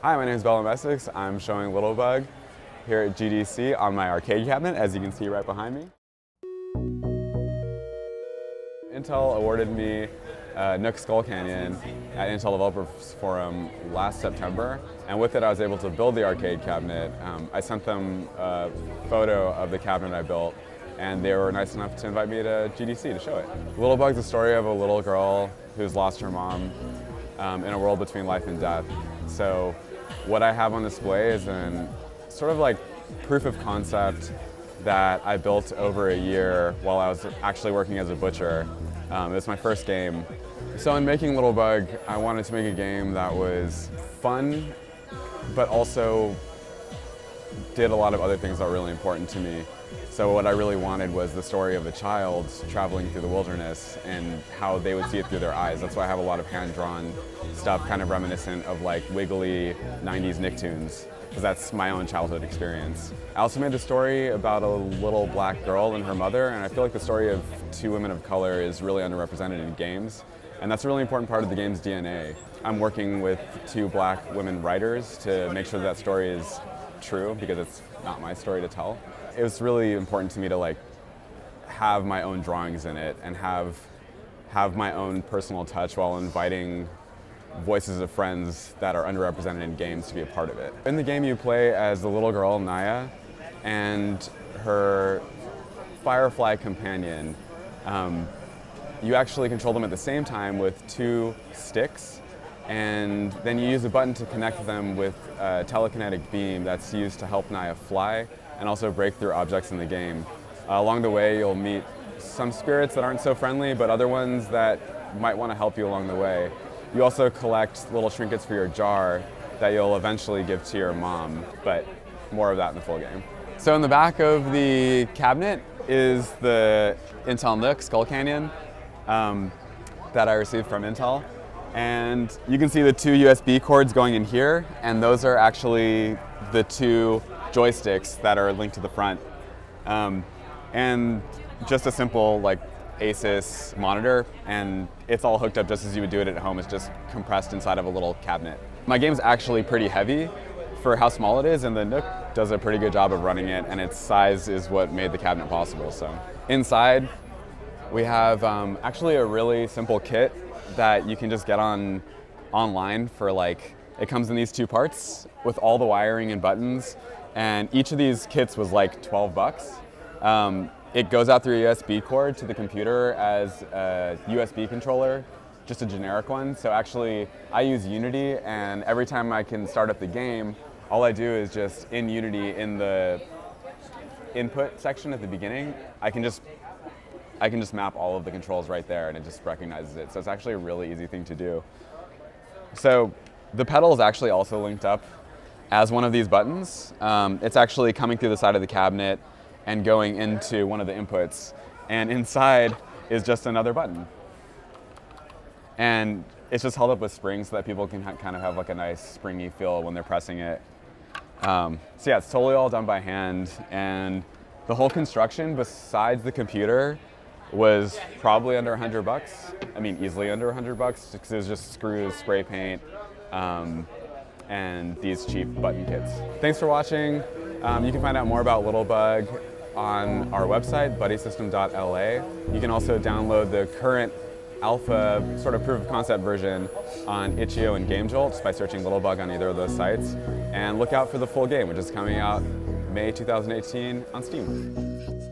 Hi, my name is Bella Essex. I'm showing Littlebug here at GDC on my arcade cabinet, as you can see right behind me. Intel awarded me NUC Skull Canyon at Intel Developers Forum last September, and with it I was able to build the arcade cabinet. I sent them a photo of the cabinet I built, and they were nice enough to invite me to GDC to show it. Littlebug's the story of a little girl who's lost her mom in a world between life and death. So what I have on display is an sort of like proof of concept that I built over a year while I was actually working as a butcher. It was my first game. So in making Littlebug, I wanted to make a game that was fun, but also did a lot of other things that were really important to me. So what I really wanted was the story of a child traveling through the wilderness and how they would see it through their eyes. That's why I have a lot of hand-drawn stuff kind of reminiscent of like wiggly 90s Nicktoons, because that's my own childhood experience. I also made the story about a little black girl and her mother, and I feel like the story of two women of color is really underrepresented in games, and that's a really important part of the game's DNA. I'm working with two black women writers to make sure that story is true, because it's not my story to tell. It was really important to me to like have my own drawings in it and have my own personal touch while inviting voices of friends that are underrepresented in games to be a part of it. In the game you play as the little girl, Nyah, and her firefly companion. You actually control them at the same time with two sticks, and then you use a button to connect them with a telekinetic beam that's used to help Nyah fly and also break through objects in the game. Along the way you'll meet some spirits that aren't so friendly, but other ones that might want to help you along the way. You also collect little trinkets for your jar that you'll eventually give to your mom, but more of that in the full game. So in the back of the cabinet is the Intel NUC Skull Canyon that I received from Intel. And you can see the two USB cords going in here, and those are actually the two joysticks that are linked to the front. And just a simple like Asus monitor, and it's all hooked up just as you would do it at home. It's just compressed inside of a little cabinet. My game's actually pretty heavy for how small it is, and the NUC does a pretty good job of running it, and its size is what made the cabinet possible. So inside we have actually a really simple kit that you can just get online for like, it comes in these two parts with all the wiring and buttons, and each of these kits was like 12 bucks. It goes out through a USB cord to the computer as a USB controller, just a generic one. So actually, I use Unity, and every time I can start up the game, all I do is just in Unity, in the input section at the beginning, I can just map all of the controls right there, and it just recognizes it. So it's actually a really easy thing to do. So the pedal is actually also linked up as one of these buttons. It's actually coming through the side of the cabinet and going into one of the inputs. And inside is just another button. And it's just held up with springs so that people can kind of have like a nice springy feel when they're pressing it. So yeah, it's totally all done by hand. And the whole construction, besides the computer, was probably under 100 bucks. I mean, easily under 100 bucks, because it was just screws, spray paint, and these cheap button kits. Thanks for watching. You can find out more about Littlebug on our website, buddysystem.la. You can also download the current alpha sort of proof of concept version on itch.io and GameJolt by searching Littlebug on either of those sites. And look out for the full game, which is coming out May 2018 on Steam.